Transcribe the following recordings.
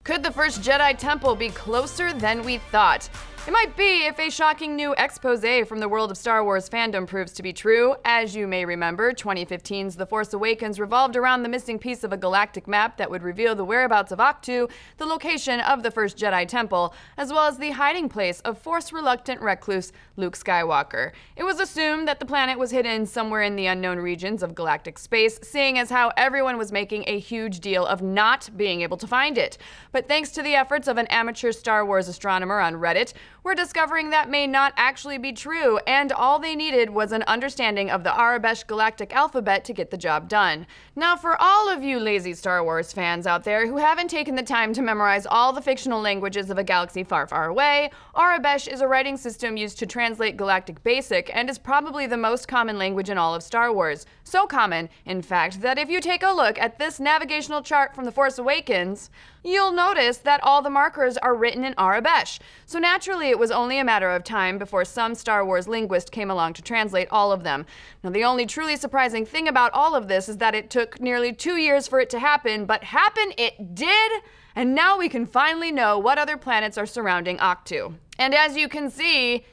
Could the first Jedi temple be closer than we thought? It might be if a shocking new exposé from the world of Star Wars fandom proves to be true. As you may remember, 2015's The Force Awakens revolved around the missing piece of a galactic map that would reveal the whereabouts of ahch-to, the location of the first Jedi temple, as well as the hiding place of Force-reluctant recluse Luke Skywalker. It was assumed that the planet was hidden somewhere in the unknown regions of galactic space, seeing as how everyone was making a huge deal of not being able to find it. But thanks to the efforts of an amateur Star Wars astronomer on Reddit, we're discovering that may not actually be true, and all they needed was an understanding of the ahch galactic alphabet to get the job done. Now, for all of you lazy Star Wars fans out there who haven't taken the time to memorize all the fictional languages of a galaxy far, far away, ahch is a writing system used to translate Galactic Basic and is probably the most common language in all of Star Wars. So common, in fact, that if you take a look at this navigational chart from The Force Awakens, you'll notice that all the markers are written in ahch. So naturally, it was only a matter of time before some Star Wars linguist came along to translate all of them. Now, the only truly surprising thing about all of this is that it took nearly 2 years for it to happen, but happen it did! And now we can finally know what other planets are surrounding ahch-to. And as you can see,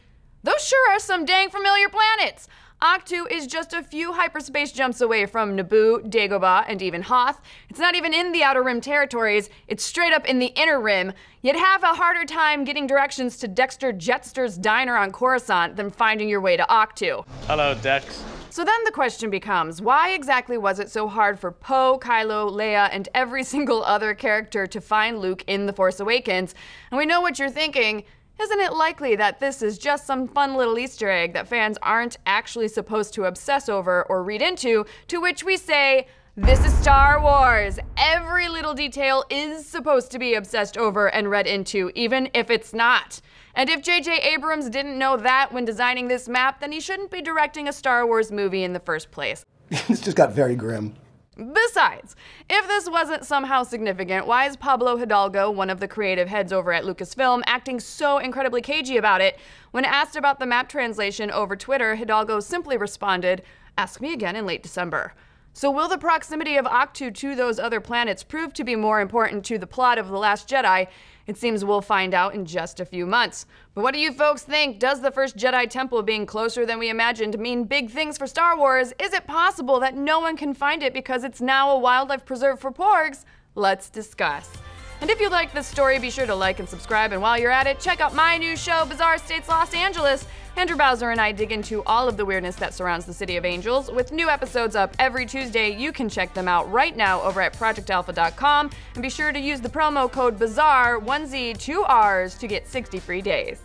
those sure are some dang familiar planets! ahch-to is just a few hyperspace jumps away from Naboo, Dagobah, and even Hoth. It's not even in the Outer Rim territories, it's straight up in the Inner Rim. You'd have a harder time getting directions to Dexter Jettster's diner on Coruscant than finding your way to ahch-to. Hello, Dex. So then the question becomes, why exactly was it so hard for Poe, Kylo, Leia, and every single other character to find Luke in The Force Awakens? And we know what you're thinking. Isn't it likely that this is just some fun little Easter egg that fans aren't actually supposed to obsess over or read into, to which we say, this is Star Wars. Every little detail is supposed to be obsessed over and read into, even if it's not. And if J.J. Abrams didn't know that when designing this map, then he shouldn't be directing a Star Wars movie in the first place. This just got very grim. Besides, if this wasn't somehow significant, why is Pablo Hidalgo, one of the creative heads over at Lucasfilm, acting so incredibly cagey about it? When asked about the map translation over Twitter, Hidalgo simply responded, "Ask me again in late December." So will the proximity of ahch-to to those other planets prove to be more important to the plot of The Last Jedi? It seems we'll find out in just a few months. But what do you folks think? Does the first Jedi temple being closer than we imagined mean big things for Star Wars? Is it possible that no one can find it because it's now a wildlife preserve for porgs? Let's discuss. And if you like this story, be sure to like and subscribe. And while you're at it, check out my new show, Bizarre States Los Angeles. Andrew Bowser and I dig into all of the weirdness that surrounds the City of Angels. With new episodes up every Tuesday, you can check them out right now over at projectalpha.com. And be sure to use the promo code BIZARRE, 1Z, 2 Rs, to get 60 free days.